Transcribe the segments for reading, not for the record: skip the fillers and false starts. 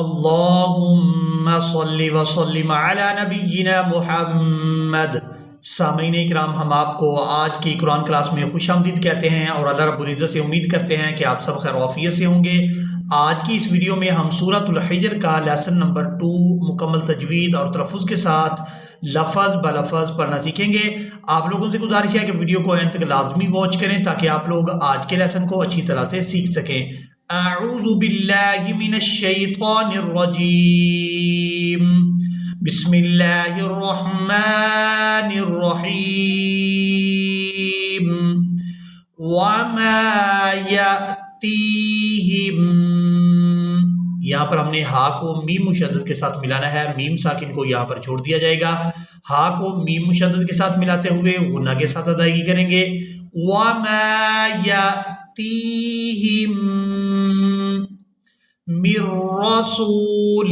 اللہم صلی وسلم علی نبینا محمد۔ سامعین اکرام، ہم آپ کو آج کی قرآن کلاس میں خوش آمدید کہتے ہیں اور اللہ رب العزت سے امید کرتے ہیں کہ آپ سب خیر و عافیت سے ہوں گے۔ آج کی اس ویڈیو میں ہم سورۃ الحجر کا لیسن نمبر 2 مکمل تجوید اور تلفظ کے ساتھ لفظ بلفظ پڑھنا سیکھیں گے۔ آپ لوگوں سے گزارش ہے کہ ویڈیو کو اینڈ تک لازمی واچ کریں تاکہ آپ لوگ آج کے لیسن کو اچھی طرح سے سیکھ سکیں۔ اعوذ باللہ من الشیطان الرجیم، بسم اللہ الرحمن الرحیم، وما یأتیہم، یہاں پر ہم نے ہا کو میم مشدد کے ساتھ ملانا ہے، میم ساکن کو یہاں پر چھوڑ دیا جائے گا۔ ہا کو میم مشدد کے ساتھ ملاتے ہوئے غنہ کے ساتھ ادائیگی کریں گے۔ وما یأتیہم من رسول،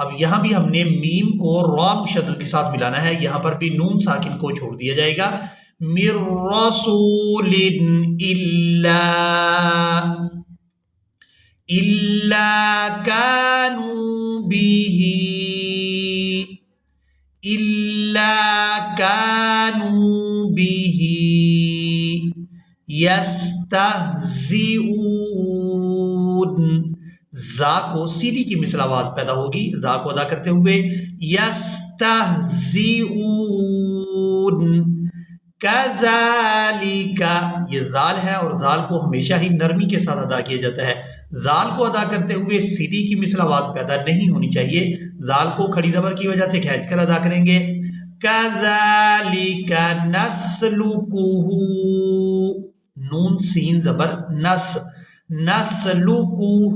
اب یہاں بھی ہم نے میم کو را مشدد کے ساتھ ملانا ہے، یہاں پر بھی نون ساکن کو چھوڑ دیا جائے گا۔ من رسول الا كانوا به یستہزئون، زا کو سیدھی کی مثل آواز پیدا ہوگی، زا کو ادا کرتے ہوئے یستہزئون، کذالک، یہ زال ہے اور زال کو ہمیشہ ہی نرمی کے ساتھ ادا کیا جاتا ہے۔ زال کو ادا کرتے ہوئے سیدھی کی مثل آواز پیدا نہیں ہونی چاہیے، زال کو کھڑی زبر کی وجہ سے کھینچ کر ادا کریں گے۔ کذالک نسلکہ، نون سین زبر نس، نسلکہ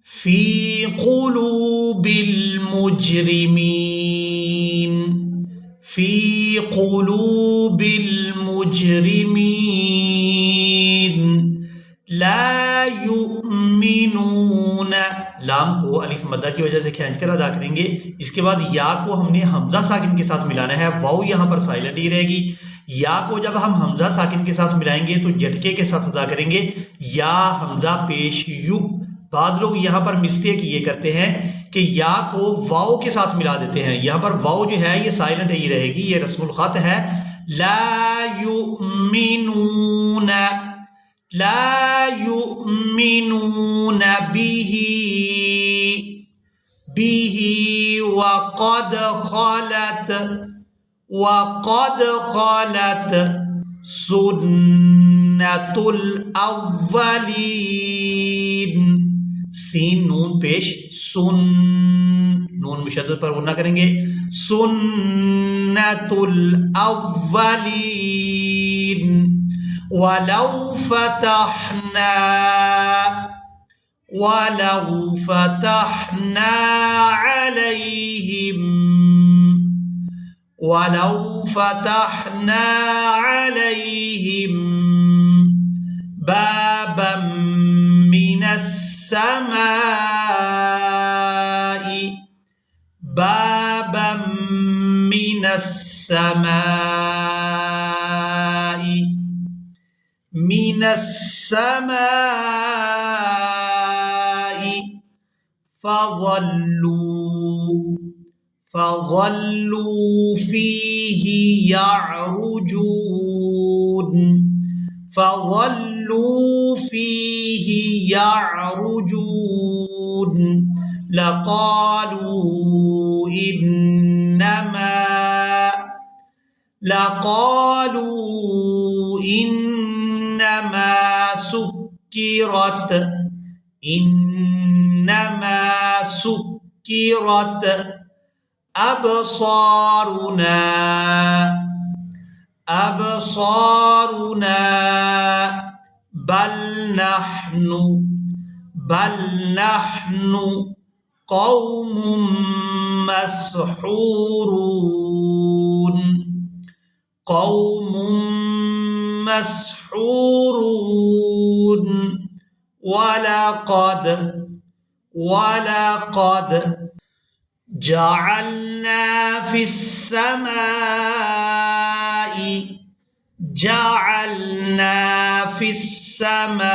فی قلوب المجرمین، فی قلوب المجرمین لا یؤمنون، لام کو الف مدہ کی وجہ سے کھینچ کر ادا کریں گے۔ اس کے بعد یا کو ہم نے حمزہ ساکن کے ساتھ ملانا ہے، واو یہاں پر سائلنٹ ہی رہے گی۔ یا کو جب ہم حمزہ ساکن کے ساتھ ملائیں گے تو جھٹکے کے ساتھ ادا کریں گے، یا حمزہ پیش یو۔ بعض لوگ یہاں پر مسٹیک یہ کرتے ہیں کہ یا کو واو کے ساتھ ملا دیتے ہیں، یہاں پر واو جو ہے یہ سائلنٹ ہی رہے گی، یہ رسم الخط ہے۔ لا یؤمنون، لا یؤمنون به وقد خلت سنت الاولین، سین نون پیش سن، نون مشدد پر غنہ کریں گے، سنت الاولین ولو فتحنا عليهم بابا من السماء فظلوا فيه يعرجون لقالوا إنما سكرت أبصارنا بل نحن قوم مسحورون وَلَقَدْ جَعَلْنَا فِي السَّمَاءِ